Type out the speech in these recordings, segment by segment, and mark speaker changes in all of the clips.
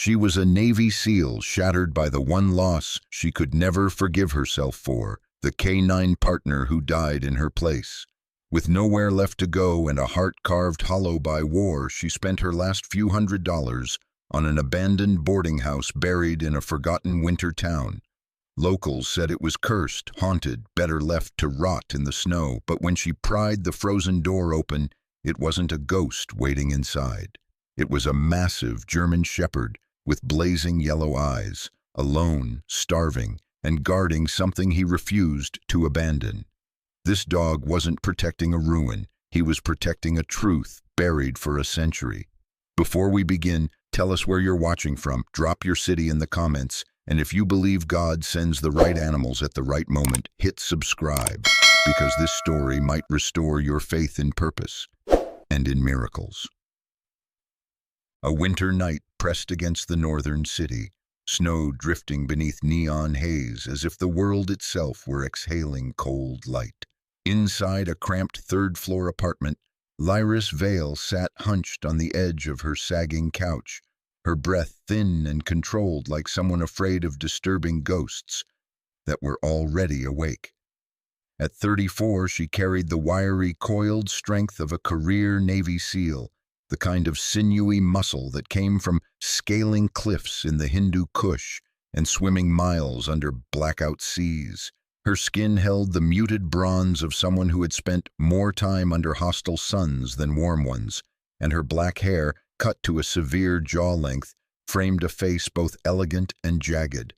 Speaker 1: She was a Navy SEAL shattered by the one loss she could never forgive herself for, the K-9 partner who died in her place. With nowhere left to go and a heart carved hollow by war, she spent her last few $100s on an abandoned boarding house buried in a forgotten winter town. Locals said it was cursed, haunted, better left to rot in the snow, but when she pried the frozen door open, it wasn't a ghost waiting inside. It was a massive German shepherd with blazing yellow eyes, alone, starving, and guarding something he refused to abandon. This dog wasn't protecting a ruin, he was protecting a truth buried for a century. Before we begin, tell us where you're watching from, drop your city in the comments, and if you believe God sends the right animals at the right moment, hit subscribe, because this story might restore your faith in purpose and in miracles. A winter night pressed against the northern city, snow drifting beneath neon haze as if the world itself were exhaling cold light. Inside a cramped third-floor apartment, Lyris Vale sat hunched on the edge of her sagging couch, her breath thin and controlled like someone afraid of disturbing ghosts that were already awake. At 34, she carried the wiry, coiled strength of a career Navy SEAL, the kind of sinewy muscle that came from scaling cliffs in the Hindu Kush and swimming miles under blackout seas. Her skin held the muted bronze of someone who had spent more time under hostile suns than warm ones, and her black hair, cut to a severe jaw length, framed a face both elegant and jagged.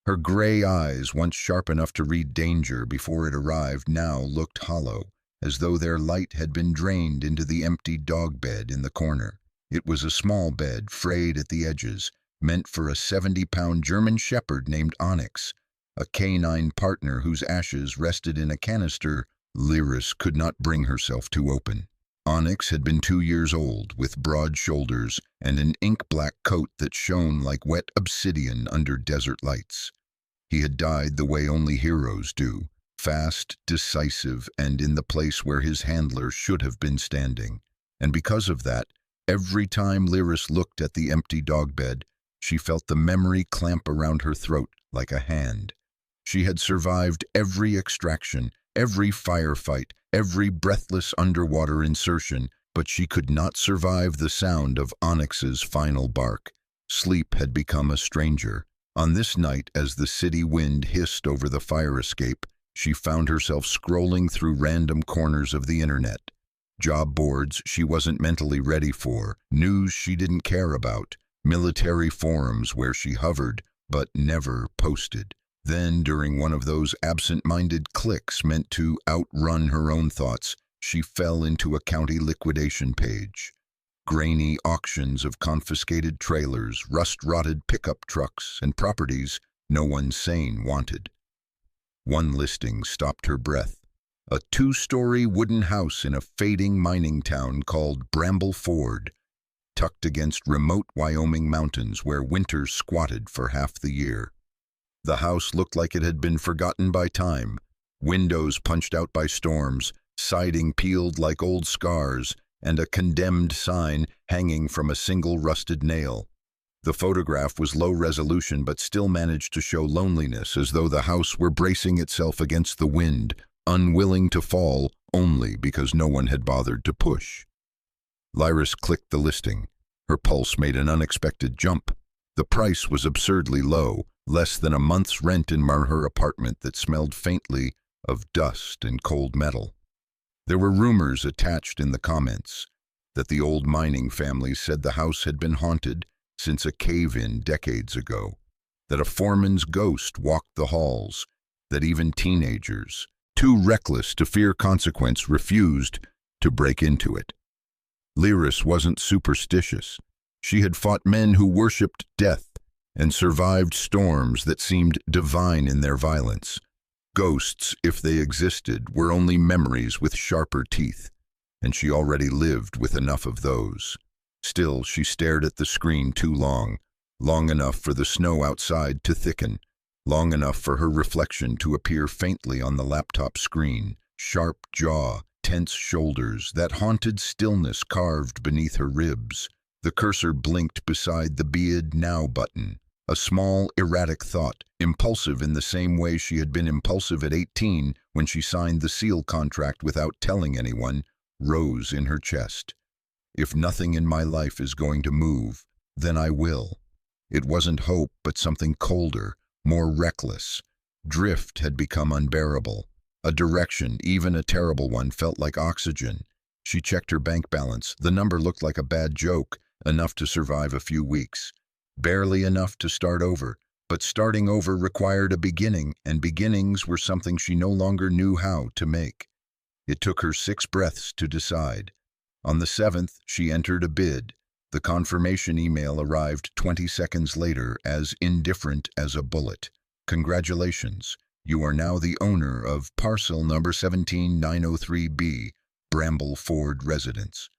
Speaker 1: Her gray eyes, once sharp enough to read danger before it arrived, now looked hollow, as though their light had been drained into the empty dog bed in the corner. It was a small bed, frayed at the edges, meant for a 70-pound German shepherd named Onyx, a K-9 partner whose ashes rested in a canister Lyris could not bring herself to open. Onyx had been 2 years old, with broad shoulders and an ink-black coat that shone like wet obsidian under desert lights. He had died the way only heroes do, fast, decisive, and in the place where his handler should have been standing. And because of that, every time Lyris looked at the empty dog bed, she felt the memory clamp around her throat like a hand. She had survived every extraction, every firefight, every breathless underwater insertion, but she could not survive the sound of Onyx's final bark. Sleep had become a stranger. On this night, as the city wind hissed over the fire escape, she found herself scrolling through random corners of the internet. Job boards she wasn't mentally ready for, news she didn't care about, military forums where she hovered but never posted. Then, during one of those absent-minded clicks meant to outrun her own thoughts, she fell into a county liquidation page. Grainy auctions of confiscated trailers, rust-rotted pickup trucks, and properties no one sane wanted. One listing stopped her breath. A 2-story wooden house in a fading mining town called Bramble Ford, tucked against remote Wyoming mountains where winter squatted for half the year. The house looked like it had been forgotten by time, windows punched out by storms, siding peeled like old scars, and a condemned sign hanging from a single rusted nail. The photograph was low resolution but still managed to show loneliness, as though the house were bracing itself against the wind, unwilling to fall only because no one had bothered to push. Lyris clicked the listing. Her pulse made an unexpected jump. The price was absurdly low, less than a month's rent in her apartment that smelled faintly of dust and cold metal. There were rumors attached in the comments that the old mining family said the house had been haunted since a cave-in decades ago, that a foreman's ghost walked the halls, that even teenagers, too reckless to fear consequence, refused to break into it. Lyris wasn't superstitious. She had fought men who worshipped death and survived storms that seemed divine in their violence. Ghosts, if they existed, were only memories with sharper teeth, and she already lived with enough of those. Still, she stared at the screen too long, long enough for the snow outside to thicken, long enough for her reflection to appear faintly on the laptop screen. Sharp jaw, tense shoulders, that haunted stillness carved beneath her ribs. The cursor blinked beside the Bid Now button. A small, erratic thought, impulsive in the same way she had been impulsive at 18 when she signed the SEAL contract without telling anyone, rose in her chest. If nothing in my life is going to move, then I will. It wasn't hope, but something colder, more reckless. Drift had become unbearable. A direction, even a terrible one, felt like oxygen. She checked her bank balance. The number looked like a bad joke, enough to survive a few weeks. Barely enough to start over, but starting over required a beginning, and beginnings were something she no longer knew how to make. It took her 6 breaths to decide. On the 7th, she entered a bid. The confirmation email arrived 20 seconds later, as indifferent as a bullet. Congratulations, you are now the owner of parcel number 17903B, Bramble Ford Residence.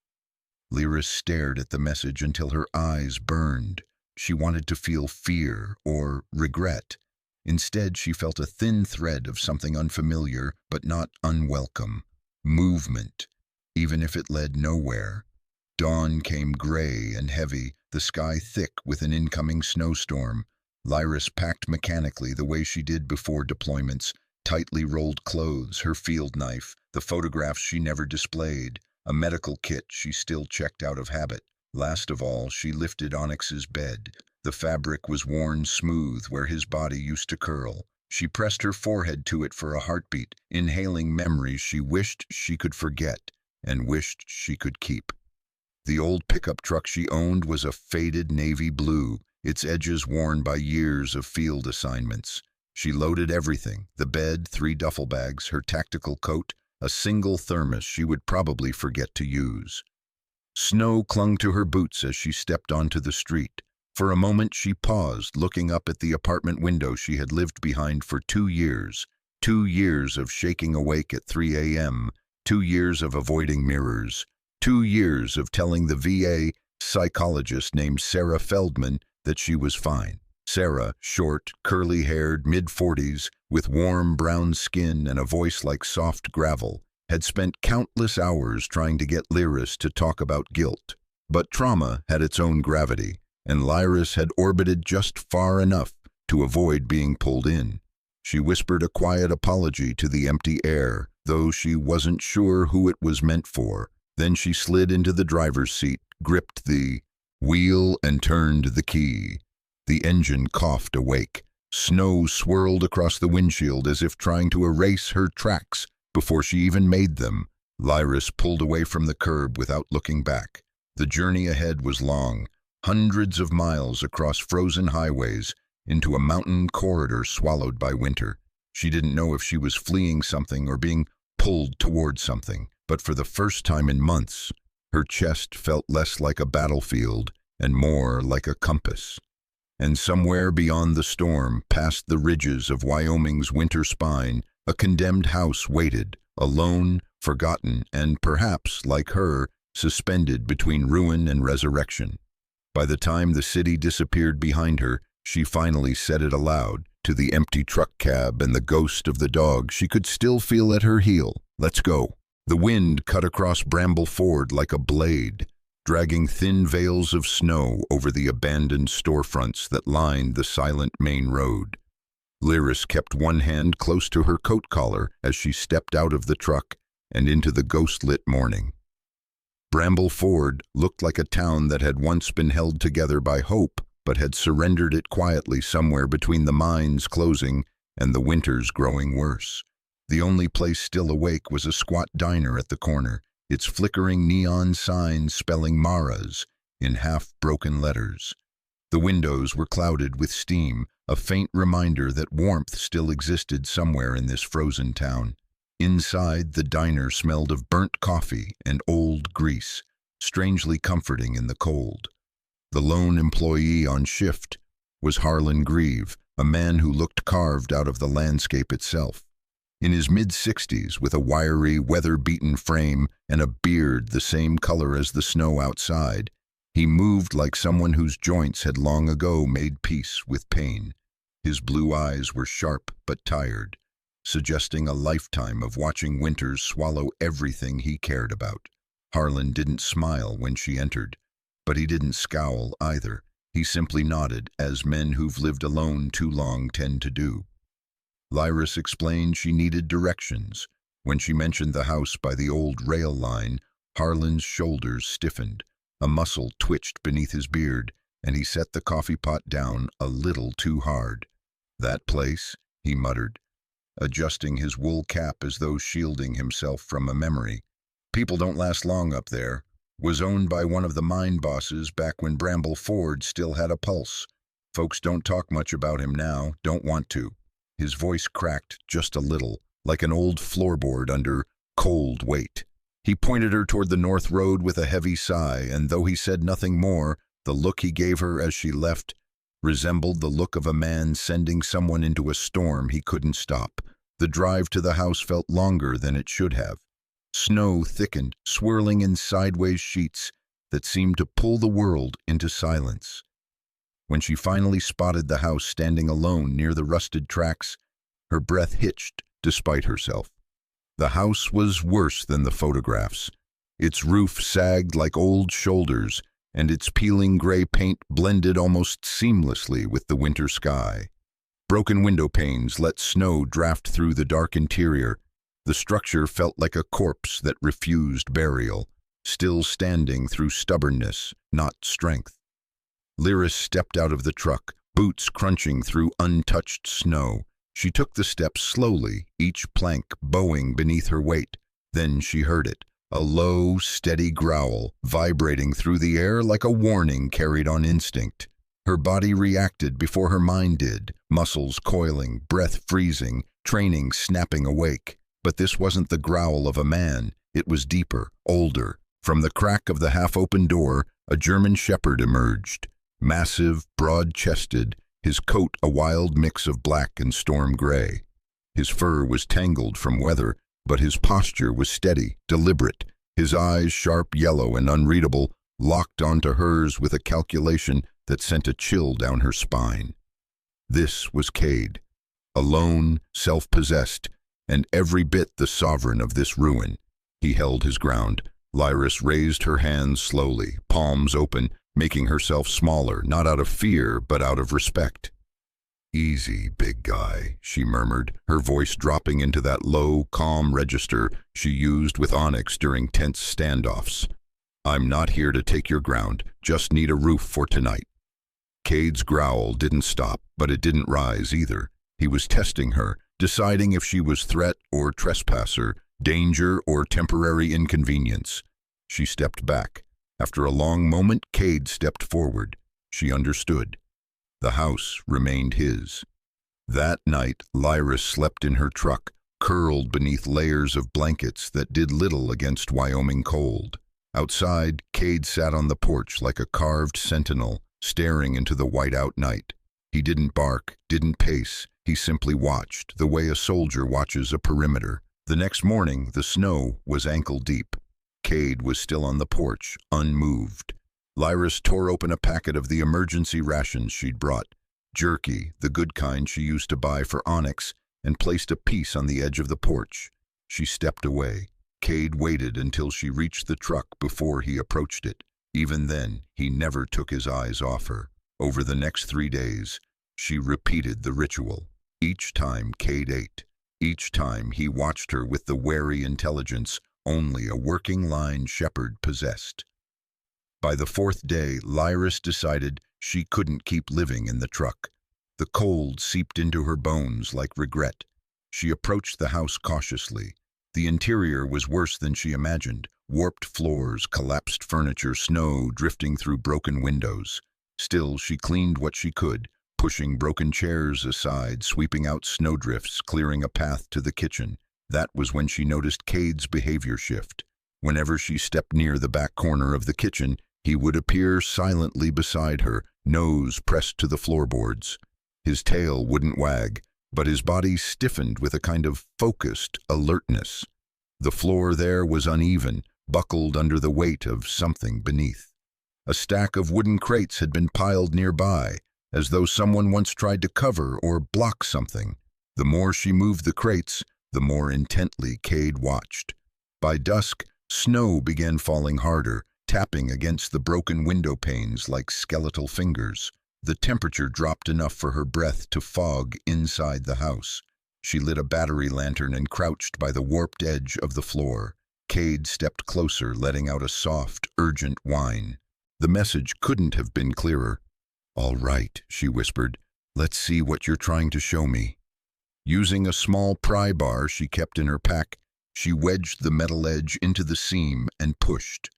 Speaker 1: Lyris stared at the message until her eyes burned. She wanted to feel fear or regret. Instead, she felt a thin thread of something unfamiliar but not unwelcome. Movement, even if it led nowhere. Dawn came gray and heavy, the sky thick with an incoming snowstorm. Lyris packed mechanically the way she did before deployments, tightly rolled clothes, her field knife, the photographs she never displayed, a medical kit she still checked out of habit. Last of all, she lifted Onyx's bed. The fabric was worn smooth where his body used to curl. She pressed her forehead to it for a heartbeat, inhaling memories she wished she could forget and wished she could keep. The old pickup truck she owned was a faded navy blue, its edges worn by years of field assignments. She loaded everything, the bed, 3 duffel bags, her tactical coat, a single thermos she would probably forget to use. Snow clung to her boots as she stepped onto the street. For a moment she paused, looking up at the apartment window she had lived behind for 2 years. 2 years of shaking awake at 3 a.m., 2 years of avoiding mirrors, 2 years of telling the VA psychologist named Sarah Feldman that she was fine. Sarah, short, curly-haired, mid-40s, with warm brown skin and a voice like soft gravel, had spent countless hours trying to get Lyris to talk about guilt. But trauma had its own gravity, and Lyris had orbited just far enough to avoid being pulled in. She whispered a quiet apology to the empty air, though she wasn't sure who it was meant for. Then she slid into the driver's seat, gripped the wheel, and turned the key. The engine coughed awake. Snow swirled across the windshield as if trying to erase her tracks before she even made them. Lyris pulled away from the curb without looking back. The journey ahead was long, hundreds of miles across frozen highways into a mountain corridor swallowed by winter. She didn't know if she was fleeing something or being pulled toward something, but for the first time in months, her chest felt less like a battlefield and more like a compass. And somewhere beyond the storm, past the ridges of Wyoming's winter spine, a condemned house waited, alone, forgotten, and perhaps, like her, suspended between ruin and resurrection. By the time the city disappeared behind her, she finally said it aloud. To the empty truck cab and the ghost of the dog she could still feel at her heel. Let's go. The wind cut across Bramble Ford like a blade, dragging thin veils of snow over the abandoned storefronts that lined the silent main road. Lyris kept one hand close to her coat collar as she stepped out of the truck and into the ghost-lit morning. Bramble Ford looked like a town that had once been held together by hope, but had surrendered it quietly somewhere between the mines closing and the winters growing worse. The only place still awake was a squat diner at the corner, its flickering neon sign spelling Mara's in half-broken letters. The windows were clouded with steam, a faint reminder that warmth still existed somewhere in this frozen town. Inside, the diner smelled of burnt coffee and old grease, strangely comforting in the cold. The lone employee on shift was Harlan Grieve, a man who looked carved out of the landscape itself. In his mid-60s, with a wiry, weather-beaten frame and a beard the same color as the snow outside, he moved like someone whose joints had long ago made peace with pain. His blue eyes were sharp but tired, suggesting a lifetime of watching winters swallow everything he cared about. Harlan didn't smile when she entered. But he didn't scowl either. He simply nodded, as men who've lived alone too long tend to do. Lyris explained she needed directions. When she mentioned the house by the old rail line, Harlan's shoulders stiffened. A muscle twitched beneath his beard, and he set the coffee pot down a little too hard. "That place," he muttered, adjusting his wool cap as though shielding himself from a memory. "People don't last long up there. Was owned by one of the mine bosses back when Bramble Ford still had a pulse. Folks don't talk much about him now, don't want to." His voice cracked just a little, like an old floorboard under cold weight. He pointed her toward the north road with a heavy sigh, and though he said nothing more, the look he gave her as she left resembled the look of a man sending someone into a storm he couldn't stop. The drive to the house felt longer than it should have. Snow thickened, swirling in sideways sheets that seemed to pull the world into silence. When she finally spotted the house standing alone near the rusted tracks, her breath hitched despite herself. The house was worse than the photographs. Its roof sagged like old shoulders, and its peeling gray paint blended almost seamlessly with the winter sky. Broken window panes let snow draft through the dark interior. The structure felt like a corpse that refused burial, still standing through stubbornness, not strength. Lyris stepped out of the truck, boots crunching through untouched snow. She took the steps slowly, each plank bowing beneath her weight. Then she heard it, a low, steady growl, vibrating through the air like a warning carried on instinct. Her body reacted before her mind did, muscles coiling, breath freezing, training snapping awake. But this wasn't the growl of a man. It was deeper, older. From the crack of the half-open door, a German shepherd emerged. Massive, broad-chested, his coat a wild mix of black and storm gray. His fur was tangled from weather, but his posture was steady, deliberate. His eyes, sharp yellow and unreadable, locked onto hers with a calculation that sent a chill down her spine. This was Cade, alone, self-possessed, and every bit the sovereign of this ruin. He held his ground. Lyris raised her hands slowly, palms open, making herself smaller, not out of fear, but out of respect. "Easy, big guy," she murmured, her voice dropping into that low, calm register she used with Onyx during tense standoffs. "I'm not here to take your ground, just need a roof for tonight." Cade's growl didn't stop, but it didn't rise either. He was testing her, deciding if she was threat or trespasser, danger or temporary inconvenience. She stepped back. After a long moment, Cade stepped forward. She understood. The house remained his. That night, Lyris slept in her truck, curled beneath layers of blankets that did little against Wyoming cold. Outside, Cade sat on the porch like a carved sentinel, staring into the white-out night. He didn't bark, didn't pace. He simply watched, the way a soldier watches a perimeter. The next morning, the snow was ankle-deep. Cade was still on the porch, unmoved. Lyris tore open a packet of the emergency rations she'd brought, jerky, the good kind she used to buy for Onyx, and placed a piece on the edge of the porch. She stepped away. Cade waited until she reached the truck before he approached it. Even then, he never took his eyes off her. Over the next 3 days, she repeated the ritual. Each time Cade ate, each time he watched her with the wary intelligence only a working-line shepherd possessed. By the 4th day, Lyris decided she couldn't keep living in the truck. The cold seeped into her bones like regret. She approached the house cautiously. The interior was worse than she imagined. Warped floors, collapsed furniture, snow drifting through broken windows. Still, she cleaned what she could, pushing broken chairs aside, sweeping out snowdrifts, clearing a path to the kitchen. That was when she noticed Cade's behavior shift. Whenever she stepped near the back corner of the kitchen, he would appear silently beside her, nose pressed to the floorboards. His tail wouldn't wag, but his body stiffened with a kind of focused alertness. The floor there was uneven, buckled under the weight of something beneath. A stack of wooden crates had been piled nearby, as though someone once tried to cover or block something. The more she moved the crates, the more intently Cade watched. By dusk, snow began falling harder, tapping against the broken window panes like skeletal fingers. The temperature dropped enough for her breath to fog inside the house. She lit a battery lantern and crouched by the warped edge of the floor. Cade stepped closer, letting out a soft, urgent whine. The message couldn't have been clearer. "All right," she whispered. "Let's see what you're trying to show me." Using a small pry bar she kept in her pack, she wedged the metal edge into the seam and pushed.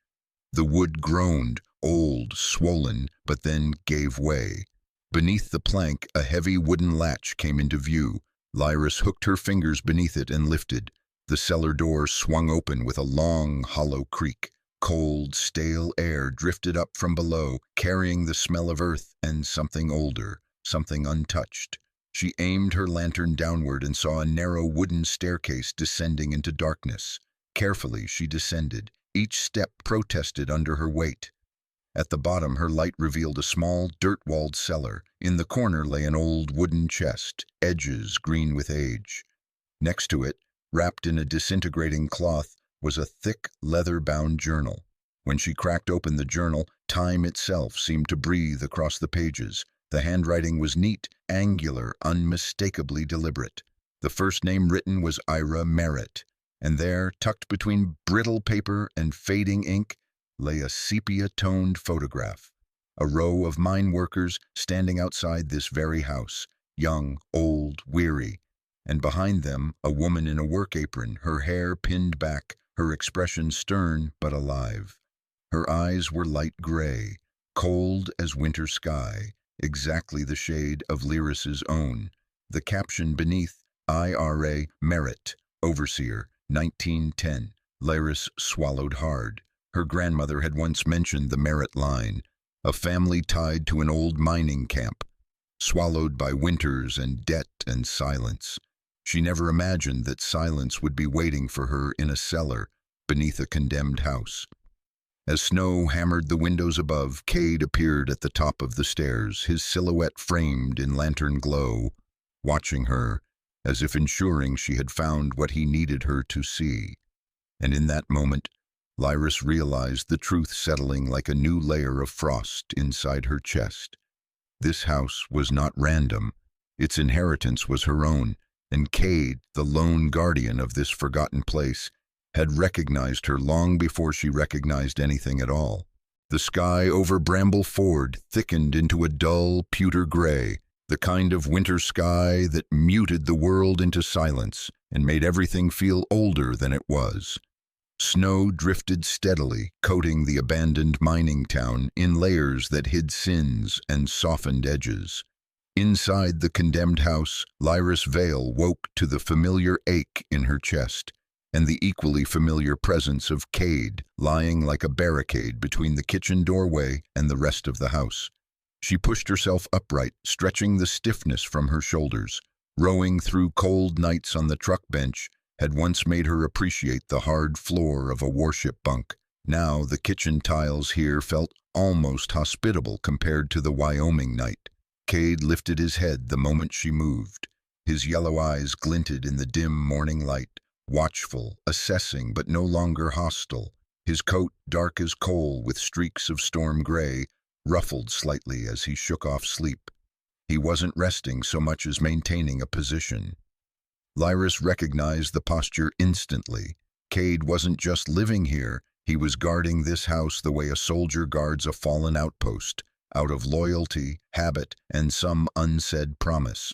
Speaker 1: The wood groaned, old, swollen, but then gave way. Beneath the plank, a heavy wooden latch came into view. Lyris hooked her fingers beneath it and lifted. The cellar door swung open with a long, hollow creak. Cold, stale air drifted up from below, carrying the smell of earth and something older, something untouched. She aimed her lantern downward and saw a narrow wooden staircase descending into darkness. Carefully she descended. Each step protested under her weight. At the bottom, her light revealed a small, dirt-walled cellar. In the corner lay an old wooden chest, edges green with age. Next to it, wrapped in a disintegrating cloth, was a thick, leather-bound journal. When she cracked open the journal, time itself seemed to breathe across the pages. The handwriting was neat, angular, unmistakably deliberate. The first name written was Ira Merritt, and there, tucked between brittle paper and fading ink, lay a sepia-toned photograph. A row of mine workers standing outside this very house, young, old, weary, and behind them a woman in a work apron, her hair pinned back, her expression stern but alive. Her eyes were light gray, cold as winter sky, exactly the shade of Lyris's own. The caption beneath, Ira Merritt, Overseer, 1910. Lyris swallowed hard. Her grandmother had once mentioned the Merritt line, a family tied to an old mining camp, swallowed by winters and debt and silence. She never imagined that silence would be waiting for her in a cellar beneath a condemned house. As snow hammered the windows above, Cade appeared at the top of the stairs, his silhouette framed in lantern glow, watching her, as if ensuring she had found what he needed her to see. And in that moment, Lyris realized the truth settling like a new layer of frost inside her chest. This house was not random. Its inheritance was her own, and Cade, the lone guardian of this forgotten place, had recognized her long before she recognized anything at all. The sky over Bramble Ford thickened into a dull, pewter gray, the kind of winter sky that muted the world into silence and made everything feel older than it was. Snow drifted steadily, coating the abandoned mining town in layers that hid sins and softened edges. Inside the condemned house, Lyris Vale woke to the familiar ache in her chest, and the equally familiar presence of Cade lying like a barricade between the kitchen doorway and the rest of the house. She pushed herself upright, stretching the stiffness from her shoulders. Rowing through cold nights on the truck bench had once made her appreciate the hard floor of a warship bunk. Now the kitchen tiles here felt almost hospitable compared to the Wyoming night. Cade lifted his head the moment she moved. His yellow eyes glinted in the dim morning light, watchful, assessing, but no longer hostile. His coat, dark as coal with streaks of storm gray, ruffled slightly as he shook off sleep. He wasn't resting so much as maintaining a position. Lyris recognized the posture instantly. Cade wasn't just living here, he was guarding this house the way a soldier guards a fallen outpost, out of loyalty, habit, and some unsaid promise.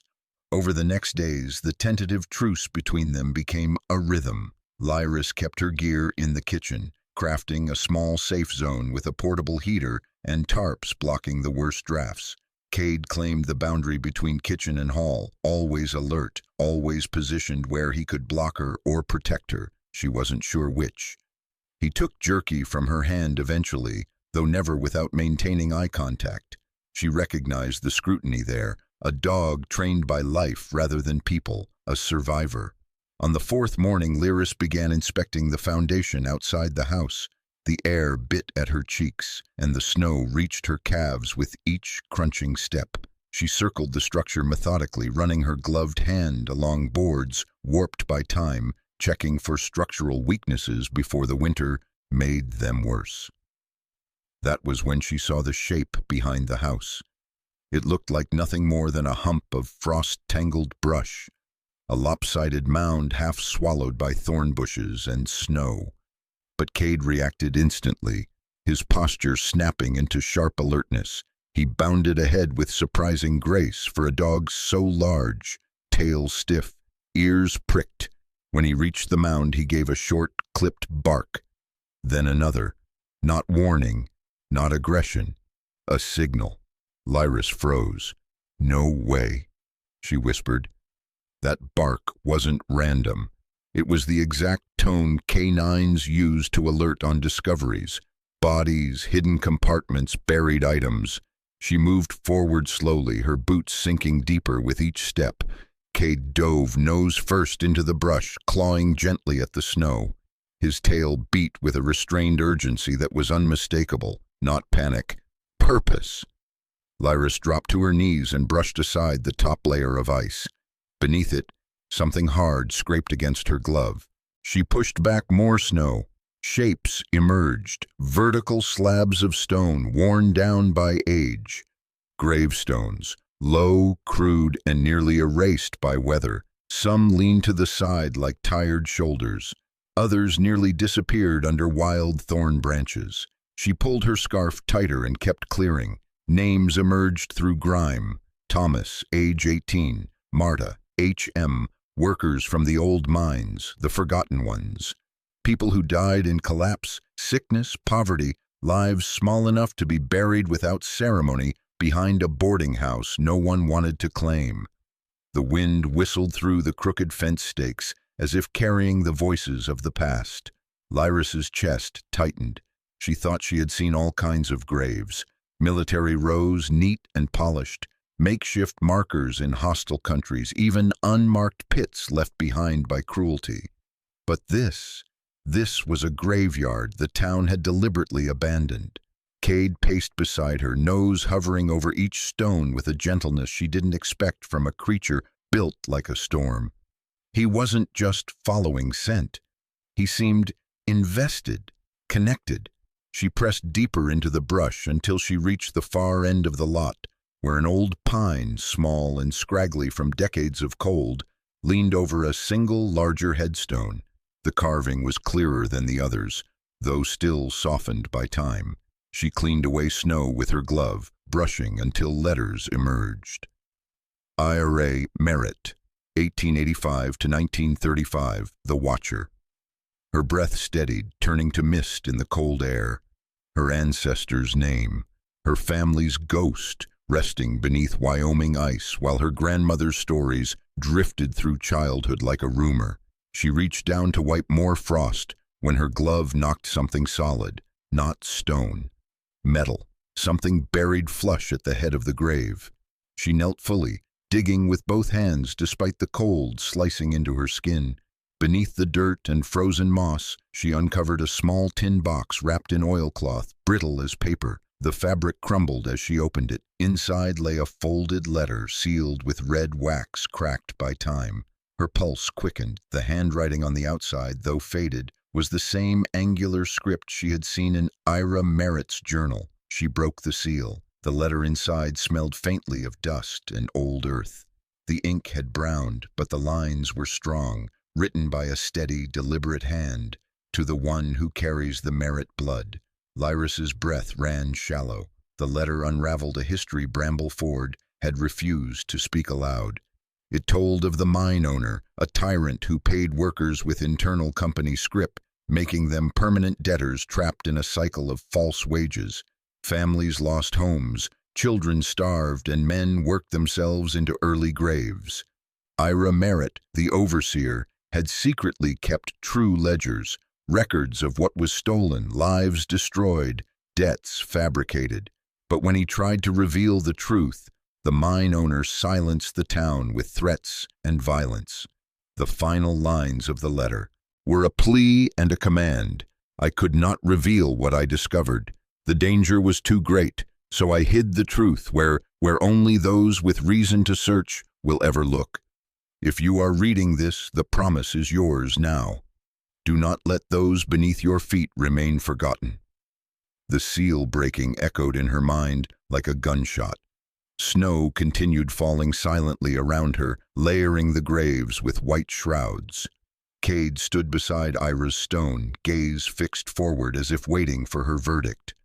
Speaker 1: Over the next days, the tentative truce between them became a rhythm. Lyris kept her gear in the kitchen, crafting a small safe zone with a portable heater and tarps blocking the worst drafts. Cade claimed the boundary between kitchen and hall, always alert, always positioned where he could block her or protect her. She wasn't sure which. He took jerky from her hand eventually, though never without maintaining eye contact. She recognized the scrutiny there, a dog trained by life rather than people, a survivor. On the fourth morning, Lyris began inspecting the foundation outside the house. The air bit at her cheeks, and the snow reached her calves with each crunching step. She circled the structure methodically, running her gloved hand along boards warped by time, checking for structural weaknesses before the winter made them worse. That was when she saw the shape behind the house. It looked like nothing more than a hump of frost-tangled brush, a lopsided mound half swallowed by thorn bushes and snow. But Cade reacted instantly, his posture snapping into sharp alertness. He bounded ahead with surprising grace for a dog so large, tail stiff, ears pricked. When he reached the mound, he gave a short, clipped bark. Then another, not warning, not aggression, a signal. Lyris froze. "No way," she whispered. That bark wasn't random. It was the exact tone canines use to alert on discoveries. Bodies, hidden compartments, buried items. She moved forward slowly, her boots sinking deeper with each step. Cade dove nose first into the brush, clawing gently at the snow. His tail beat with a restrained urgency that was unmistakable. Not panic. Purpose. Lyris dropped to her knees and brushed aside the top layer of ice. Beneath it, something hard scraped against her glove. She pushed back more snow. Shapes emerged, vertical slabs of stone worn down by age. Gravestones, low, crude, and nearly erased by weather. Some leaned to the side like tired shoulders. Others nearly disappeared under wild thorn branches. She pulled her scarf tighter and kept clearing. Names emerged through grime. Thomas, age 18. Marta, H.M., workers from the old mines, the forgotten ones. People who died in collapse, sickness, poverty, lives small enough to be buried without ceremony behind a boarding house no one wanted to claim. The wind whistled through the crooked fence stakes as if carrying the voices of the past. Lyris's chest tightened. She thought she had seen all kinds of graves. Military rows, neat and polished. Makeshift markers in hostile countries, even unmarked pits left behind by cruelty. But this was a graveyard the town had deliberately abandoned. Cade paced beside her, nose hovering over each stone with a gentleness she didn't expect from a creature built like a storm. He wasn't just following scent. He seemed invested, connected. She pressed deeper into the brush until she reached the far end of the lot, where an old pine, small and scraggly from decades of cold, leaned over a single larger headstone. The carving was clearer than the others, though still softened by time. She cleaned away snow with her glove, brushing until letters emerged. Ira Merritt, 1885 to 1935, The Watcher. Her breath steadied, turning to mist in the cold air. Her ancestor's name, her family's ghost, resting beneath Wyoming ice while her grandmother's stories drifted through childhood like a rumor. She reached down to wipe more frost when her glove knocked something solid, not stone. Metal, something buried flush at the head of the grave. She knelt fully, digging with both hands despite the cold slicing into her skin. Beneath the dirt and frozen moss, she uncovered a small tin box wrapped in oilcloth, brittle as paper. The fabric crumbled as she opened it. Inside lay a folded letter sealed with red wax cracked by time. Her pulse quickened. The handwriting on the outside, though faded, was the same angular script she had seen in Ira Merritt's journal. She broke the seal. The letter inside smelled faintly of dust and old earth. The ink had browned, but the lines were strong, written by a steady, deliberate hand, to the one who carries the Merritt blood. Lyris's breath ran shallow. The letter unraveled a history Bramble Ford had refused to speak aloud. It told of the mine owner, a tyrant who paid workers with internal company scrip, making them permanent debtors trapped in a cycle of false wages. Families lost homes, children starved, and men worked themselves into early graves. Ira Merritt, the overseer, had secretly kept true ledgers, records of what was stolen, lives destroyed, debts fabricated. But when he tried to reveal the truth, the mine owner silenced the town with threats and violence. The final lines of the letter were a plea and a command. I could not reveal what I discovered. The danger was too great, so I hid the truth where only those with reason to search will ever look. If you are reading this, the promise is yours now. Do not let those beneath your feet remain forgotten. The seal breaking echoed in her mind like a gunshot. Snow continued falling silently around her, layering the graves with white shrouds. Cade stood beside Ira's stone, gaze fixed forward as if waiting for her verdict.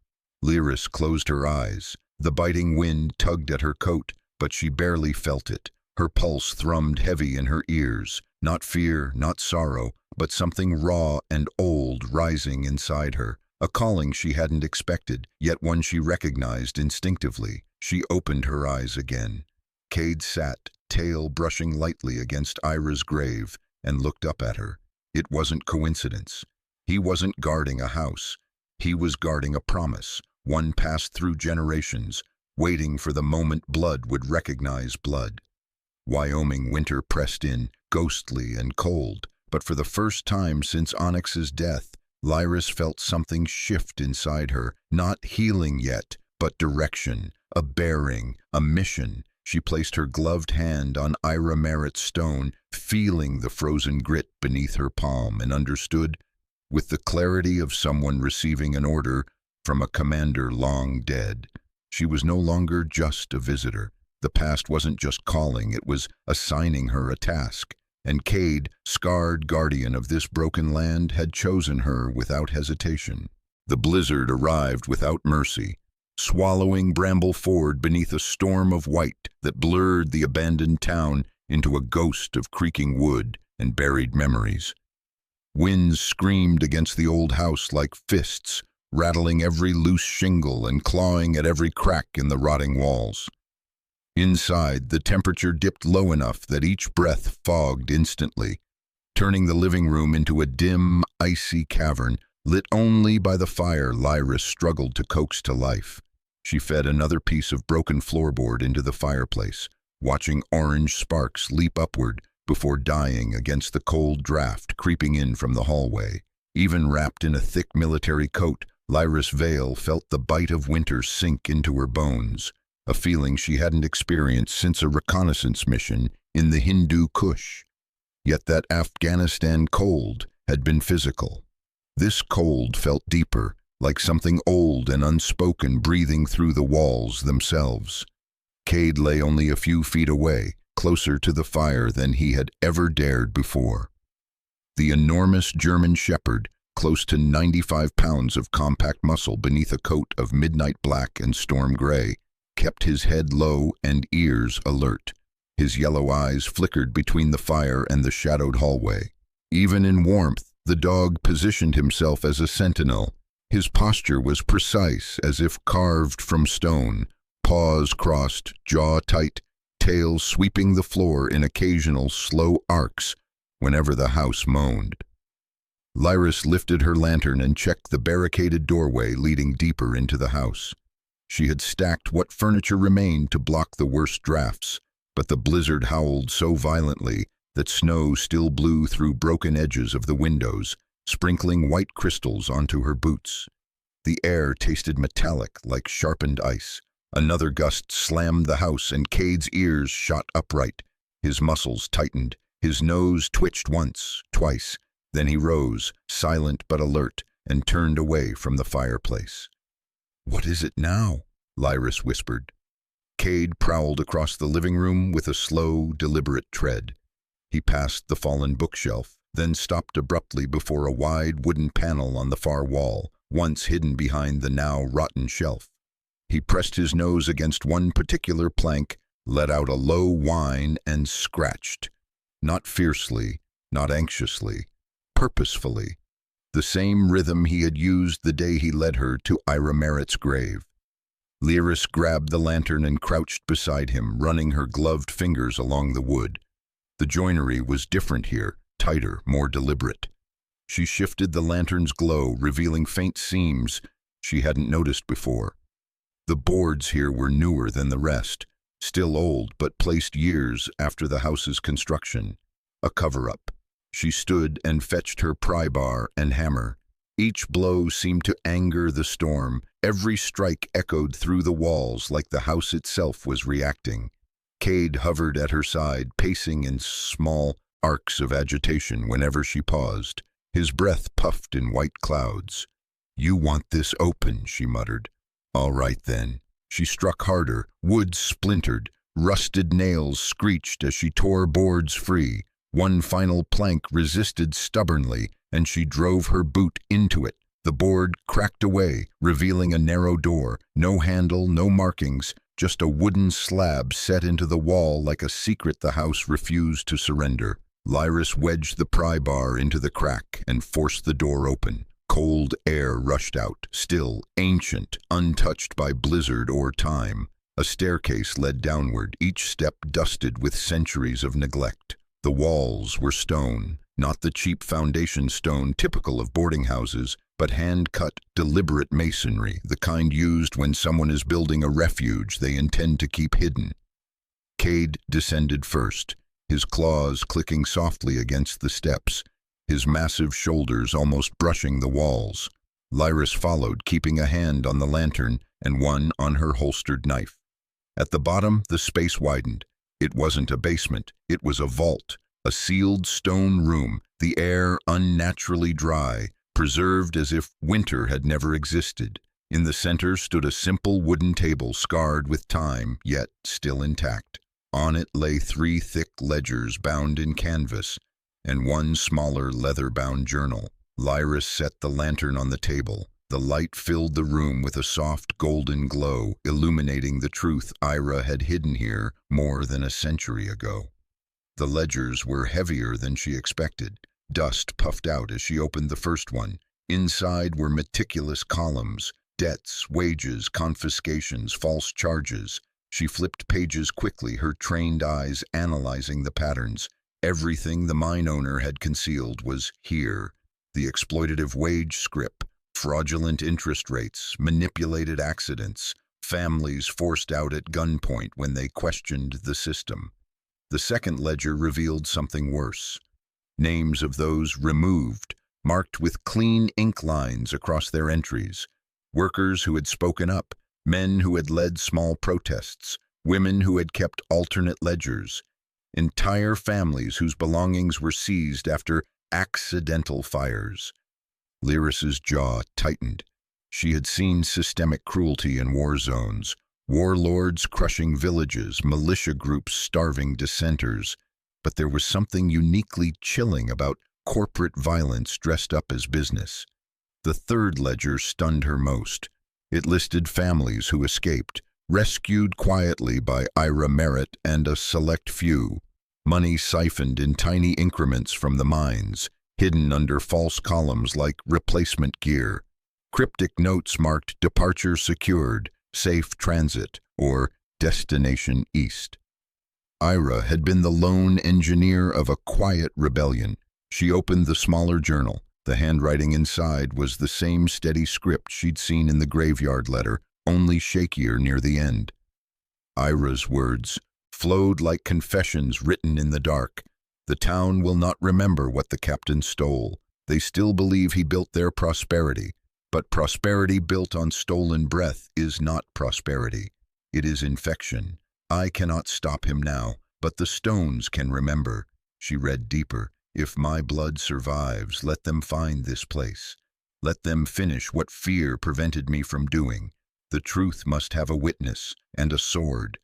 Speaker 1: Lyris closed her eyes. The biting wind tugged at her coat, but she barely felt it. Her pulse thrummed heavy in her ears, not fear, not sorrow, but something raw and old rising inside her, a calling she hadn't expected, yet one she recognized instinctively. She opened her eyes again. Cade sat, tail brushing lightly against Ira's grave, and looked up at her. It wasn't coincidence. He wasn't guarding a house. He was guarding a promise, one passed through generations, waiting for the moment blood would recognize blood. Wyoming winter pressed in, ghostly and cold, but for the first time since Onyx's death, Lyris felt something shift inside her, not healing yet, but direction, a bearing, a mission. She placed her gloved hand on Ira Merritt's stone, feeling the frozen grit beneath her palm, and understood, with the clarity of someone receiving an order from a commander long dead. She was no longer just a visitor. The past wasn't just calling, it was assigning her a task. And Cade, scarred guardian of this broken land, had chosen her without hesitation. The blizzard arrived without mercy, swallowing Bramble Ford beneath a storm of white that blurred the abandoned town into a ghost of creaking wood and buried memories. Winds screamed against the old house like fists, rattling every loose shingle and clawing at every crack in the rotting walls. Inside, the temperature dipped low enough that each breath fogged instantly, turning the living room into a dim, icy cavern, lit only by the fire Lyris struggled to coax to life. She fed another piece of broken floorboard into the fireplace, watching orange sparks leap upward before dying against the cold draft creeping in from the hallway. Even wrapped in a thick military coat, Lyris Vale felt the bite of winter sink into her bones, a feeling she hadn't experienced since a reconnaissance mission in the Hindu Kush. Yet that Afghanistan cold had been physical. This cold felt deeper, like something old and unspoken breathing through the walls themselves. Cade lay only a few feet away, closer to the fire than he had ever dared before. The enormous German Shepherd, close to 95 pounds of compact muscle beneath a coat of midnight black and storm gray, kept his head low and ears alert. His yellow eyes flickered between the fire and the shadowed hallway. Even in warmth, the dog positioned himself as a sentinel. His posture was precise, as if carved from stone, paws crossed, jaw tight, tail sweeping the floor in occasional slow arcs whenever the house moaned. Lyris lifted her lantern and checked the barricaded doorway leading deeper into the house. She had stacked what furniture remained to block the worst drafts, but the blizzard howled so violently that snow still blew through broken edges of the windows, sprinkling white crystals onto her boots. The air tasted metallic like sharpened ice. Another gust slammed the house and Cade's ears shot upright. His muscles tightened. His nose twitched once, twice. Then he rose, silent but alert, and turned away from the fireplace. "What is it now?" Lyris whispered. Cade prowled across the living room with a slow, deliberate tread. He passed the fallen bookshelf, then stopped abruptly before a wide wooden panel on the far wall, once hidden behind the now rotten shelf. He pressed his nose against one particular plank, let out a low whine, and scratched. Not fiercely, not anxiously, purposefully. The same rhythm he had used the day he led her to Ira Merritt's grave. Lyris grabbed the lantern and crouched beside him, running her gloved fingers along the wood. The joinery was different here, tighter, more deliberate. She shifted the lantern's glow, revealing faint seams she hadn't noticed before. The boards here were newer than the rest, still old but placed years after the house's construction. A cover-up. She stood and fetched her pry bar and hammer. Each blow seemed to anger the storm. Every strike echoed through the walls like the house itself was reacting. Cade hovered at her side, pacing in small arcs of agitation whenever she paused. His breath puffed in white clouds. "You want this open," she muttered. "All right then." She struck harder. Wood splintered. Rusted nails screeched as she tore boards free. One final plank resisted stubbornly, and she drove her boot into it. The board cracked away, revealing a narrow door. No handle, no markings, just a wooden slab set into the wall like a secret the house refused to surrender. Lyris wedged the pry bar into the crack and forced the door open. Cold air rushed out, still, ancient, untouched by blizzard or time. A staircase led downward, each step dusted with centuries of neglect. The walls were stone, not the cheap foundation stone typical of boarding houses, but hand-cut, deliberate masonry, the kind used when someone is building a refuge they intend to keep hidden. Cade descended first, his claws clicking softly against the steps, his massive shoulders almost brushing the walls. Lyris followed, keeping a hand on the lantern and one on her holstered knife. At the bottom, the space widened. It wasn't a basement, it was a vault, a sealed stone room, the air unnaturally dry, preserved as if winter had never existed. In the center stood a simple wooden table scarred with time, yet still intact. On it lay 3 thick ledgers bound in canvas, and one smaller leather-bound journal. Lyris set the lantern on the table. The light filled the room with a soft golden glow, illuminating the truth Ira had hidden here more than a century ago. The ledgers were heavier than she expected. Dust puffed out as she opened the first one. Inside were meticulous columns, debts, wages, confiscations, false charges. She flipped pages quickly, her trained eyes analyzing the patterns. Everything the mine owner had concealed was here. The exploitative wage script, fraudulent interest rates, manipulated accidents, families forced out at gunpoint when they questioned the system. The second ledger revealed something worse. Names of those removed, marked with clean ink lines across their entries. Workers who had spoken up, men who had led small protests, women who had kept alternate ledgers. Entire families whose belongings were seized after accidental fires. Lyris's jaw tightened. She had seen systemic cruelty in war zones, warlords crushing villages, militia groups starving dissenters, but there was something uniquely chilling about corporate violence dressed up as business. The third ledger stunned her most. It listed families who escaped, rescued quietly by Ira Merritt and a select few. Money siphoned in tiny increments from the mines, hidden under false columns like replacement gear. Cryptic notes marked departure secured, safe transit, or destination east. Ira had been the lone engineer of a quiet rebellion. She opened the smaller journal. The handwriting inside was the same steady script she'd seen in the graveyard letter, only shakier near the end. Ira's words flowed like confessions written in the dark. The town will not remember what the captain stole. They still believe he built their prosperity. But prosperity built on stolen breath is not prosperity. It is infection. I cannot stop him now, but the stones can remember. She read deeper. If my blood survives, let them find this place. Let them finish what fear prevented me from doing. The truth must have a witness and a sword.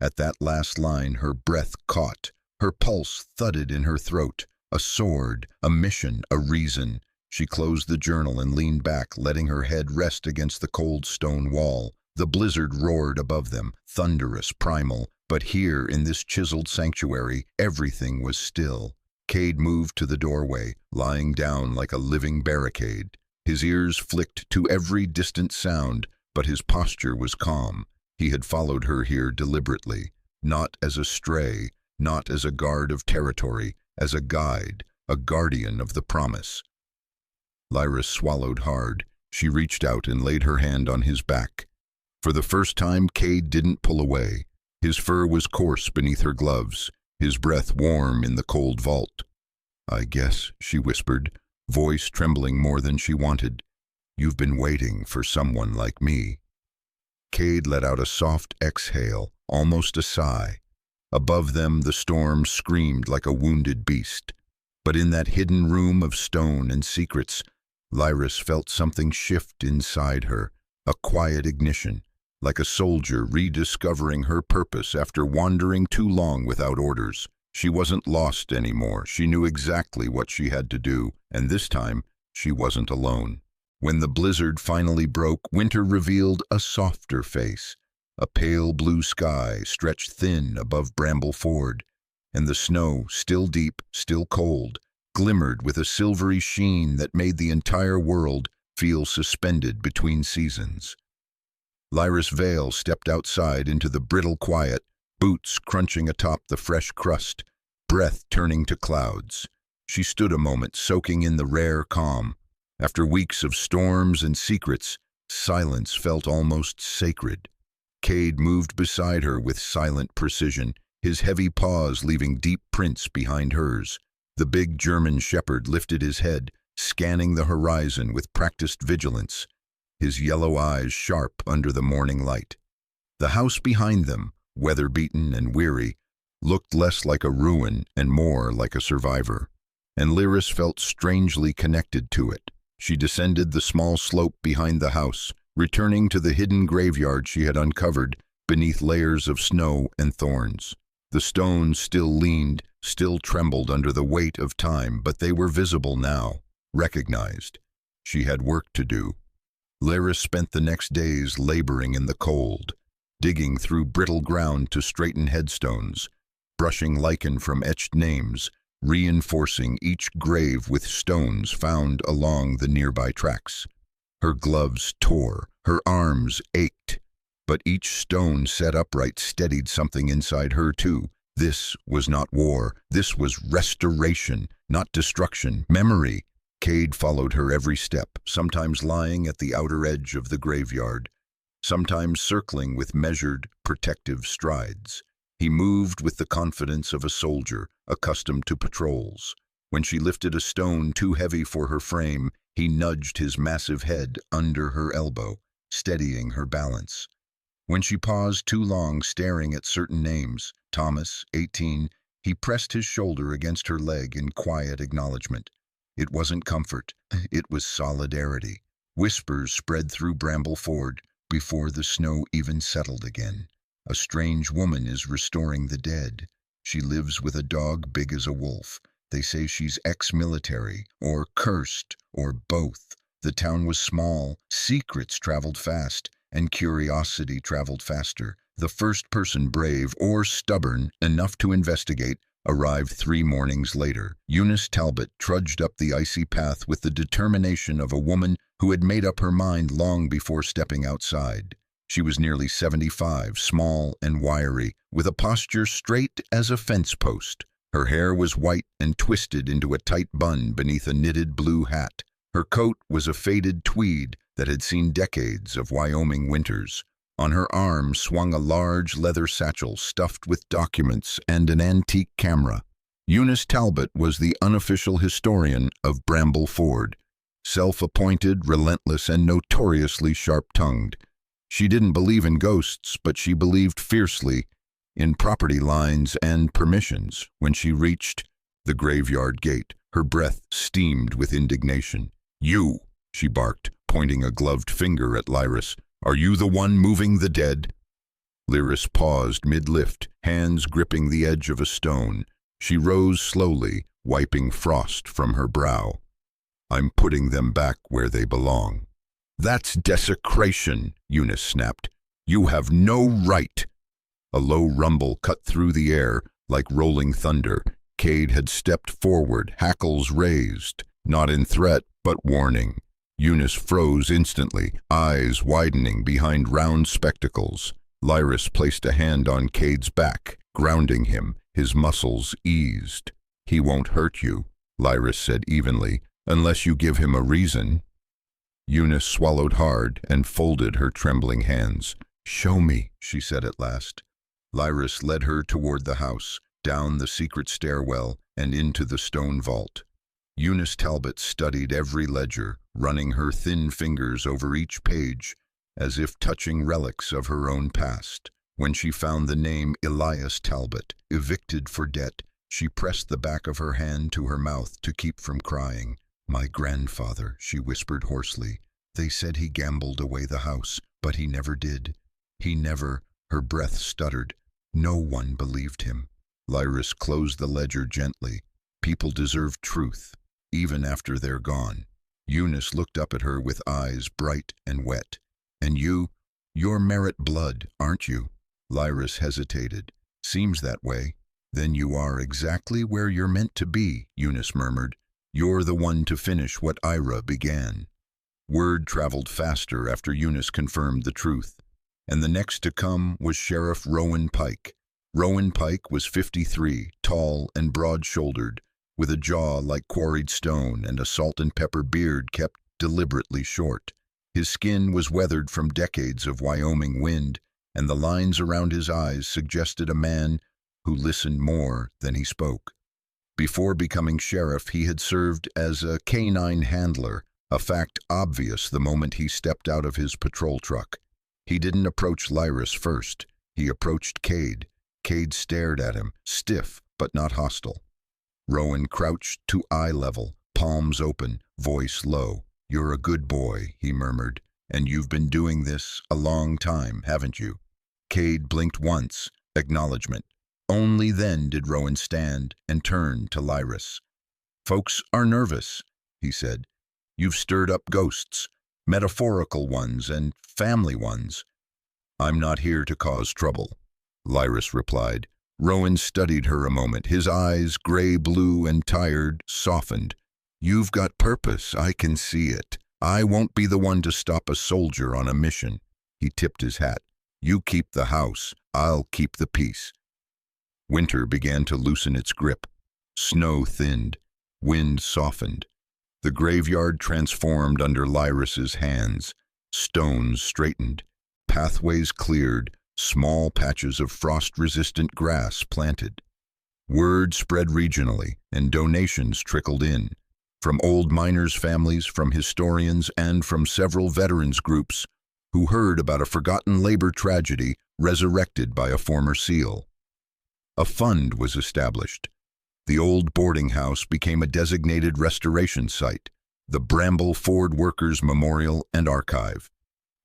Speaker 1: At that last line, her breath caught. Her pulse thudded in her throat. A sword, a mission, a reason. She closed the journal and leaned back, letting her head rest against the cold stone wall. The blizzard roared above them, thunderous, primal, but here in this chiseled sanctuary, everything was still. Cade moved to the doorway, lying down like a living barricade. His ears flicked to every distant sound, but his posture was calm. He had followed her here deliberately, not as a stray, not as a guard of territory, as a guide, a guardian of the promise. Lyris swallowed hard. She reached out and laid her hand on his back. For the first time, Cade didn't pull away. His fur was coarse beneath her gloves, his breath warm in the cold vault. "I guess," she whispered, voice trembling more than she wanted. "You've been waiting for someone like me." Cade let out a soft exhale, almost a sigh. Above them, the storm screamed like a wounded beast. But in that hidden room of stone and secrets, Lyris felt something shift inside her, a quiet ignition, like a soldier rediscovering her purpose after wandering too long without orders. She wasn't lost anymore. She knew exactly what she had to do, and this time, she wasn't alone. When the blizzard finally broke, winter revealed a softer face. A pale blue sky stretched thin above Bramble Ford, and the snow, still deep, still cold, glimmered with a silvery sheen that made the entire world feel suspended between seasons. Lyris Vale stepped outside into the brittle quiet, boots crunching atop the fresh crust, breath turning to clouds. She stood a moment, soaking in the rare calm. After weeks of storms and secrets, silence felt almost sacred. Cade moved beside her with silent precision, his heavy paws leaving deep prints behind hers. The big German shepherd lifted his head, scanning the horizon with practiced vigilance, his yellow eyes sharp under the morning light. The house behind them, weather-beaten and weary, looked less like a ruin and more like a survivor, and Lyris felt strangely connected to it. She descended the small slope behind the house, returning to the hidden graveyard she had uncovered beneath layers of snow and thorns. The stones still leaned, still trembled under the weight of time, but they were visible now, recognized. She had work to do. Lyris spent the next days laboring in the cold, digging through brittle ground to straighten headstones, brushing lichen from etched names, reinforcing each grave with stones found along the nearby tracks. Her gloves tore, her arms ached, but each stone set upright steadied something inside her too. This was not war, this was restoration, not destruction, memory. Cade followed her every step, sometimes lying at the outer edge of the graveyard, sometimes circling with measured, protective strides. He moved with the confidence of a soldier, accustomed to patrols. When she lifted a stone too heavy for her frame, he nudged his massive head under her elbow, steadying her balance. When she paused too long staring at certain names, Thomas, 18, he pressed his shoulder against her leg in quiet acknowledgement. It wasn't comfort, it was solidarity. Whispers spread through Bramble Ford before the snow even settled again. A strange woman is restoring the dead. She lives with a dog big as a wolf. They say she's ex-military, or cursed, or both. The town was small, secrets traveled fast, and curiosity traveled faster. The first person brave or stubborn enough to investigate arrived 3 mornings later. Eunice Talbot trudged up the icy path with the determination of a woman who had made up her mind long before stepping outside. She was nearly 75, small and wiry, with a posture straight as a fence post. Her hair was white and twisted into a tight bun beneath a knitted blue hat. Her coat was a faded tweed that had seen decades of Wyoming winters. On her arm swung a large leather satchel stuffed with documents and an antique camera. Eunice Talbot was the unofficial historian of Bramble Ford, self-appointed, relentless, and notoriously sharp-tongued. She didn't believe in ghosts, but she believed fiercely in property lines and permissions. When she reached the graveyard gate, her breath steamed with indignation. "You," she barked, pointing a gloved finger at Lyris. "Are you the one moving the dead?" Lyris paused mid-lift, hands gripping the edge of a stone. She rose slowly, wiping frost from her brow. "I'm putting them back where they belong." "That's desecration," Eunice snapped. "You have no right." A low rumble cut through the air like rolling thunder. Cade had stepped forward, hackles raised, not in threat but warning. Eunice froze instantly, eyes widening behind round spectacles. Lyris placed a hand on Cade's back, grounding him. His muscles eased. "He won't hurt you," Lyris said evenly, "unless you give him a reason." Eunice swallowed hard and folded her trembling hands. "Show me," she said at last. Lyris led her toward the house, down the secret stairwell, and into the stone vault. Eunice Talbot studied every ledger, running her thin fingers over each page, as if touching relics of her own past. When she found the name Elias Talbot, evicted for debt, she pressed the back of her hand to her mouth to keep from crying. My grandfather, she whispered hoarsely. They said he gambled away the house, but he never did. He never, her breath stuttered. No one believed him. Lyris closed the ledger gently. People deserve truth, even after they're gone. Eunice looked up at her with eyes bright and wet. And you're Merit blood, aren't you? Lyris hesitated. Seems that way. Then you are exactly where you're meant to be, Eunice murmured. You're the one to finish what Ira began. Word traveled faster after Eunice confirmed the truth. And the next to come was Sheriff Rowan Pike. Rowan Pike was 53, tall and broad-shouldered, with a jaw like quarried stone and a salt and pepper beard kept deliberately short. His skin was weathered from decades of Wyoming wind, and the lines around his eyes suggested a man who listened more than he spoke. Before becoming sheriff, he had served as a canine handler, a fact obvious the moment he stepped out of his patrol truck. He didn't approach Lyris first. He approached Cade. Cade stared at him, stiff but not hostile. Rowan crouched to eye level, palms open, voice low. You're a good boy, he murmured, and you've been doing this a long time, haven't you? Cade blinked once, acknowledgement. Only then did Rowan stand and turn to Lyris. Folks are nervous, he said. You've stirred up ghosts, metaphorical ones and family ones. I'm not here to cause trouble, Lyris replied. Rowan studied her a moment, his eyes, gray-blue and tired, softened. You've got purpose, I can see it. I won't be the one to stop a soldier on a mission. He tipped his hat. You keep the house, I'll keep the peace. Winter began to loosen its grip. Snow thinned. Wind softened. The graveyard transformed under Lyris's hands. Stones straightened. Pathways cleared. Small patches of frost-resistant grass planted. Word spread regionally, and donations trickled in. From old miners' families, from historians, and from several veterans groups who heard about a forgotten labor tragedy resurrected by a former SEAL. A fund was established. The old boarding house became a designated restoration site, the Bramble Ford Workers Memorial and Archive.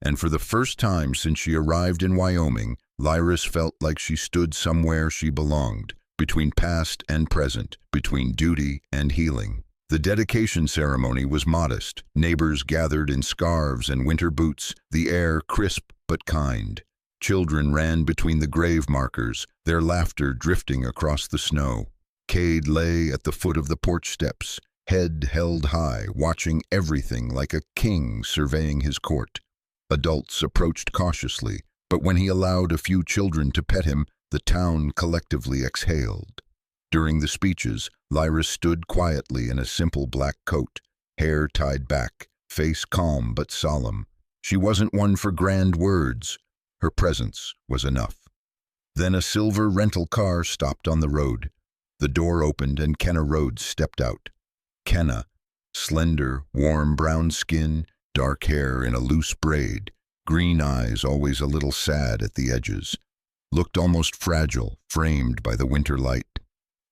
Speaker 1: And for the first time since she arrived in Wyoming, Lyris felt like she stood somewhere she belonged, between past and present, between duty and healing. The dedication ceremony was modest. Neighbors gathered in scarves and winter boots, the air crisp but kind. Children ran between the grave markers, their laughter drifting across the snow. Cade lay at the foot of the porch steps, head held high, watching everything like a king surveying his court. Adults approached cautiously, but when he allowed a few children to pet him, the town collectively exhaled. During the speeches, Lyris stood quietly in a simple black coat, hair tied back, face calm but solemn. She wasn't one for grand words. Her presence was enough. Then a silver rental car stopped on the road. The door opened and Kenna Rhodes stepped out. Kenna, slender, warm brown skin, dark hair in a loose braid, green eyes always a little sad at the edges, looked almost fragile, framed by the winter light.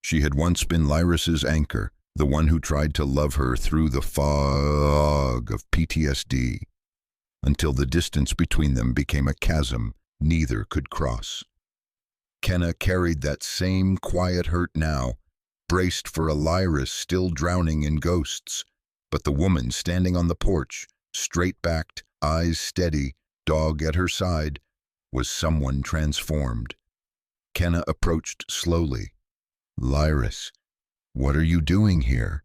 Speaker 1: She had once been Lyris's anchor, the one who tried to love her through the fog of PTSD, until the distance between them became a chasm neither could cross. Kenna carried that same quiet hurt now, braced for a Lyris still drowning in ghosts, but the woman standing on the porch, straight-backed, eyes steady, dog at her side, was someone transformed. Kenna approached slowly. Lyris, what are you doing here?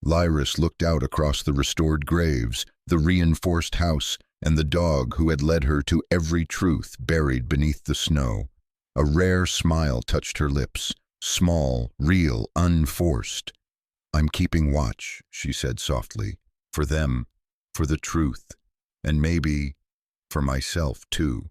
Speaker 1: Lyris looked out across the restored graves, the reinforced house, and the dog who had led her to every truth buried beneath the snow. A rare smile touched her lips, small, real, unforced. I'm keeping watch, she said softly, for them, for the truth, and maybe for myself too.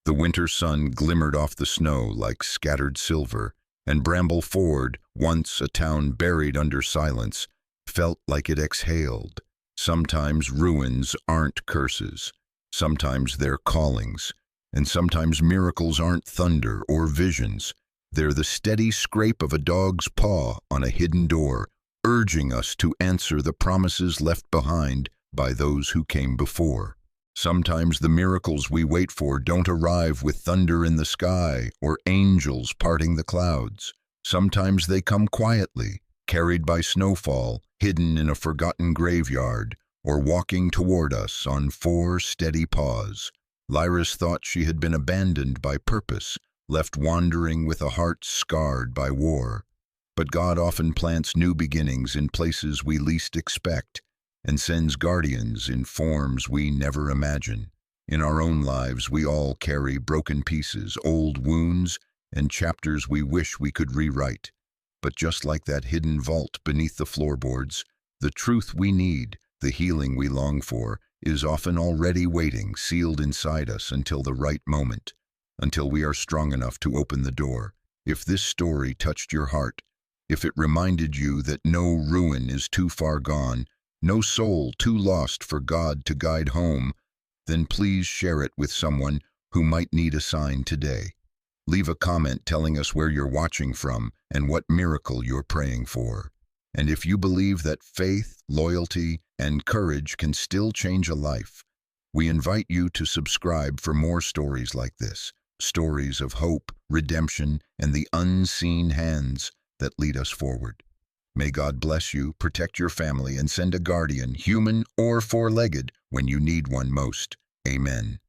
Speaker 1: The winter sun glimmered off the snow like scattered silver, and Bramble Ford, once a town buried under silence, felt like it exhaled. Sometimes ruins aren't curses, sometimes they're callings, and sometimes miracles aren't thunder or visions. They're the steady scrape of a dog's paw on a hidden door, urging us to answer the promises left behind by those who came before. Sometimes the miracles we wait for don't arrive with thunder in the sky or angels parting the clouds. Sometimes they come quietly, carried by snowfall, hidden in a forgotten graveyard, or walking toward us on 4 steady paws. Lyris thought she had been abandoned by purpose, left wandering with a heart scarred by war. But God often plants new beginnings in places we least expect, and sends guardians in forms we never imagine. In our own lives, we all carry broken pieces, old wounds, and chapters we wish we could rewrite. But just like that hidden vault beneath the floorboards, the truth we need, the healing we long for, is often already waiting, sealed inside us until the right moment, until we are strong enough to open the door. If this story touched your heart, if it reminded you that no ruin is too far gone, no soul too lost for God to guide home, then please share it with someone who might need a sign today. Leave a comment telling us where you're watching from and what miracle you're praying for. And if you believe that faith, loyalty, and courage can still change a life, we invite you to subscribe for more stories like this, stories of hope, redemption, and the unseen hands that lead us forward. May God bless you, protect your family, and send a guardian, human or 4-legged, when you need one most. Amen.